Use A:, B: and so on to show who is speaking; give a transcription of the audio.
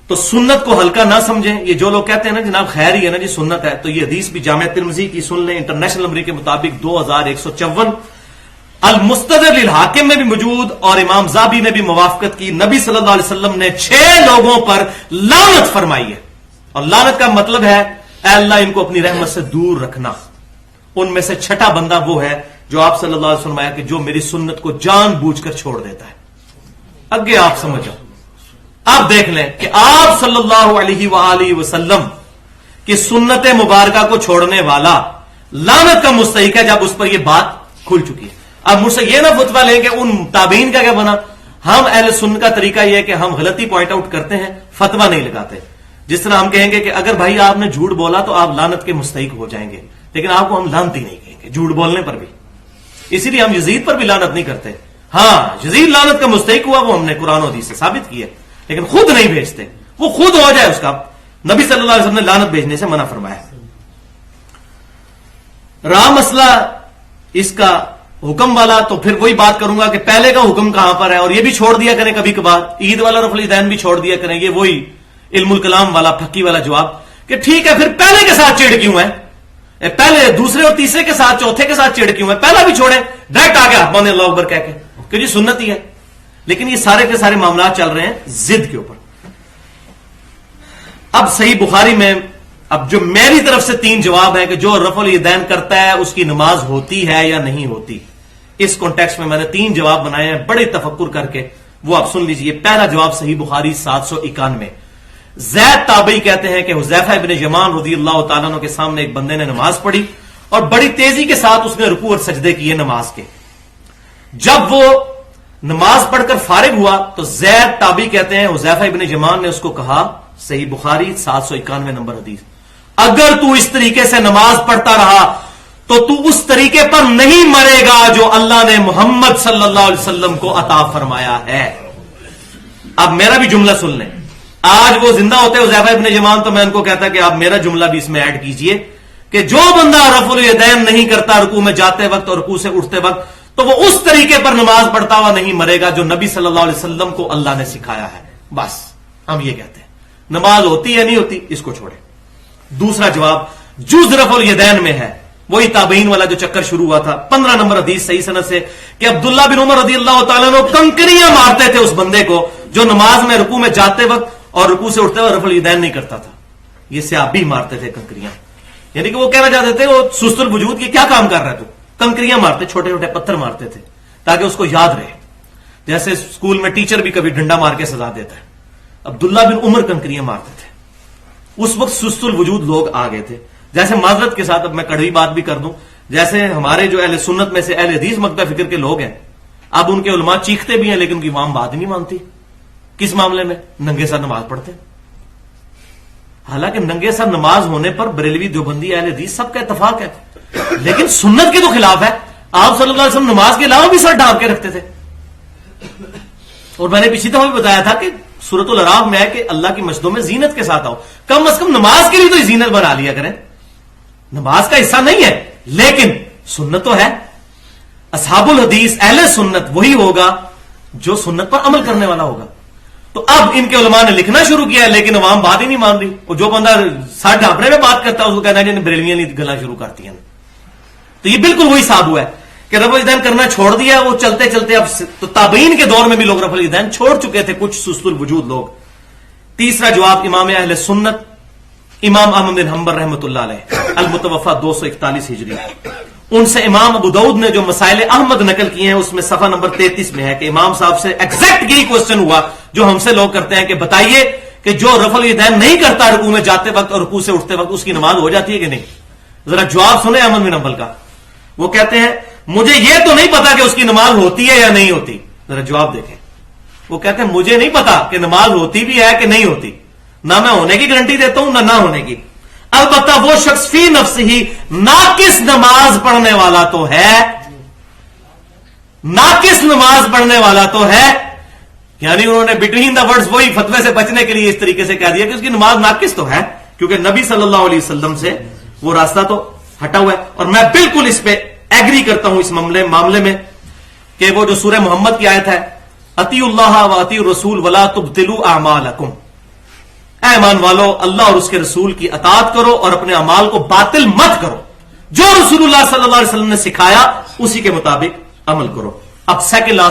A: تو سنت کو ہلکا نہ سمجھیں. یہ جو لوگ کہتے ہیں نا جناب خیر ہی ہے نا جی سنت ہے, تو یہ حدیث بھی جامع ترمذی کی سن لیں, انٹرنیشنل نمبر کے مطابق 2154, المستدرک للحاکم میں بھی موجود, اور امام زابی نے بھی موافقت کی. نبی صلی اللہ علیہ وسلم نے 6 لوگوں پر لعنت فرمائی ہے, اور لعنت کا مطلب ہے اے اللہ ان کو اپنی رحمت سے دور رکھنا. ان میں سے 6واں بندہ وہ ہے جو آپ صلی اللہ علیہ وسلم آیا کہ جو میری سنت کو جان بوجھ کر چھوڑ دیتا ہے. اگے آپ سمجھو, آپ دیکھ لیں کہ آپ صلی اللہ علیہ وآلہ وسلم کی سنت مبارکہ کو چھوڑنے والا لعنت کا مستحق ہے جب اس پر یہ بات کھل چکی ہے. اب مجھ سے یہ نہ فتویٰ لیں کہ ان تابعین کا کیا بنا. ہم اہل سنت کا طریقہ یہ ہے کہ ہم غلطی پوائنٹ آؤٹ کرتے ہیں, فتویٰ نہیں لگاتے. جس طرح ہم کہیں گے کہ اگر بھائی آپ نے جھوٹ بولا تو آپ لعنت کے مستحق ہو جائیں گے, لیکن آپ کو ہم لعنتی نہیں کہیں گے جھوٹ بولنے پر بھی. اسی لیے ہم یزید پر بھی لعنت نہیں کرتے. ہاں یزید لعنت کا مستحق ہوا, وہ ہم نے قرآن و حدیث سے ثابت کیا, لیکن خود نہیں بھیجتے. وہ خود ہو جائے اس کا, نبی صلی اللہ علیہ وسلم نے لعنت بھیجنے سے منع فرمایا. رہا مسئلہ اس کا حکم والا, تو پھر وہی بات کروں گا کہ پہلے کا حکم کہاں پر ہے, اور یہ بھی چھوڑ دیا کریں کبھی کبھار. عید والا رفع الیدین بھی چھوڑ دیا کریں. یہ وہی علم الکلام والا پھکی والا جواب کہ ٹھیک ہے پھر پہلے کے ساتھ چڑ کیوں ہے, پہلے دوسرے اور تیسرے کے ساتھ چوتھے کے ساتھ چڑ کیوں ہے, پہلا بھی چھوڑیں ڈائریکٹ آ گیا مان اللہ اکبر کہہ کے کہ جی سنت ہی ہے. لیکن یہ سارے کے سارے معاملات چل رہے ہیں ضد کے اوپر. اب صحیح بخاری میں اب جو میری طرف سے 3 جواب ہیں کہ جو رفع الیدین کرتا ہے اس کی نماز ہوتی ہے یا نہیں ہوتی. اس کانٹیکسٹ میں نے 3 جواب بنائے ہیں بڑے تفکر کر کے, وہ آپ سن لیجئے. پہلا جواب صحیح بخاری 791, زید تابعی کہتے ہیں کہ حذیفہ ابن یمان رضی اللہ تعالیٰ عنہ کے سامنے ایک بندے نے نماز پڑھی اور بڑی تیزی کے ساتھ اس نے رکوع اور سجدے کیے نماز کے. جب وہ نماز پڑھ کر فارغ ہوا تو زید تابعی کہتے ہیں حذیفہ ابن یمان نے اس کو کہا, صحیح بخاری 791 نمبر حدیث, اگر تو اس طریقے سے نماز پڑھتا رہا تو تو اس طریقے پر نہیں مرے گا جو اللہ نے محمد صلی اللہ علیہ وسلم کو عطا فرمایا ہے. اب میرا بھی جملہ سن لیں. آج وہ زندہ ہوتے حذیفہ ابن یمان تو میں ان کو کہتا کہ آپ میرا جملہ بھی اس میں ایڈ کیجئے کہ جو بندہ رفع الیدین نہیں کرتا رکوع میں جاتے وقت اور رکوع سے اٹھتے وقت تو وہ اس طریقے پر نماز پڑھتا ہوا نہیں مرے گا جو نبی صلی اللہ علیہ وسلم کو اللہ نے سکھایا ہے. بس ہم یہ کہتے ہیں نماز ہوتی ہے نہیں ہوتی اس کو چھوڑے. دوسرا جواب جز رفع الیدین میں ہے, وہی تابعین والا جو چکر شروع ہوا تھا. 15 نمبر حدیث صحیح سند سے کہ عبداللہ بن عمر رضی اللہ تعالیٰ عنہ کنکریاں مارتے تھے اس بندے کو جو نماز میں رکوع میں جاتے وقت اور رکوع سے اٹھتے ہوئے رفع الیدین نہیں کرتا تھا. یہ صحابی مارتے تھے کنکریاں, یعنی کہ وہ کہنا چاہتے تھے وہ سست الوجود کی کیا کام کر رہا ہے تو, کنکریاں مارتے, چھوٹے چھوٹے پتھر مارتے تھے تاکہ اس کو یاد رہے. جیسے اسکول میں ٹیچر بھی کبھی ڈنڈا مار کے سزا دیتا ہے, عبداللہ بن عمر کنکریاں مارتے تھے. اس وقت سست الوجود لوگ آ گئے تھے. جیسے معذرت کے ساتھ اب میں کڑوی بات بھی کر دوں, جیسے ہمارے جو اہل سنت میں سے اہل حدیث مکتب فکر کے لوگ ہیں, اب ان کے علماء چیختے بھی ہیں لیکن ان کی عوام بات ہی نہیں مانتی. کس معاملے میں؟ ننگے سر نماز پڑھتے. حالانکہ ننگے سر نماز ہونے پر بریلوی دیوبندی اہل حدیث سب کا اتفاق ہے, لیکن سنت کے تو خلاف ہے. آپ صلی اللہ علیہ وسلم نماز کے علاوہ بھی سر ڈھانپ کے رکھتے تھے. اور میں نے پچھلی دفعہ بھی بتایا تھا کہ سورۃ الاعراف میں ہے کہ اللہ کی مسجدوں میں زینت کے ساتھ آؤ. کم از کم نماز کے لیے تو زینت بنا لیا کریں. نماز کا حصہ نہیں ہے لیکن سنت تو ہے. اصحاب الحدیث اہل سنت وہی ہوگا جو سنت پر عمل کرنے والا ہوگا. تو اب ان کے علماء نے لکھنا شروع کیا ہے لیکن عوام بات ہی نہیں مان رہی. اور جو بندہ سر ڈھانپنے میں بات کرتا ہے اس کو کہنا ہے بریلویاں نہیں گلا شروع کرتی ہیں. تو یہ بالکل وہی صاحب ہوا ہے کہ رفع الیدین کرنا چھوڑ دیا. وہ چلتے چلتے اب تو تابعین کے دور میں بھی لوگ رفع الیدین چھوڑ چکے تھے, کچھ سست الوجود لوگ. تیسرا جواب امام اہل سنت امام احمد بن حنبل رحمۃ اللہ علیہ المتوفى 241 ہجری, ان سے امام ابو داؤد نے جو مسائل احمد نقل کیے ہیں اس میں صفحہ نمبر 33 میں ہے کہ امام صاحب سے ایگزیکٹ یہی کوشچن ہوا جو ہم سے لوگ کرتے ہیں کہ بتائیے کہ جو رفع الیدین نہیں کرتا رکوع میں جاتے وقت اور رکوع سے اٹھتے وقت اس کی نماز ہو جاتی ہے کہ نہیں. ذرا جواب سنیں احمد بن حنبل کا. وہ کہتے ہیں مجھے یہ تو نہیں پتا کہ اس کی نماز ہوتی ہے یا نہیں ہوتی. ذرا جواب دیکھیں. وہ کہتے ہیں مجھے نہیں پتا کہ نماز ہوتی بھی ہے کہ نہیں ہوتی, نہ میں ہونے کی گارنٹی دیتا ہوں نہ ہونے کی. البتہ وہ شخص فی نفس ہی ناقص نماز پڑھنے والا تو ہے, ناقص نماز پڑھنے والا تو ہے. یعنی انہوں نے بٹوین دا ورڈز وہی فتوے سے بچنے کے لیے اس طریقے سے کہہ دیا کہ اس کی نماز ناقص تو ہے کیونکہ نبی صلی اللہ علیہ وسلم سے وہ راستہ تو ہٹا ہوا ہے. اور میں بالکل اس پہ ایگری کرتا ہوں اس معاملے میں کہ وہ جو سورہ محمد کی آیت ہے اطیعوا اللہ و اطیعوا الرسول ولا تبطلوا اعمالکم, اے ایمان والو، اللہ اور اس کے رسول کی اطاعت کرو اور اپنے اعمال کو باطل مت کرو، جو رسول اللہ صلی اللہ علیہ وسلم نے سکھایا اسی کے مطابق عمل کرو۔ اب سیکنڈ لاسٹ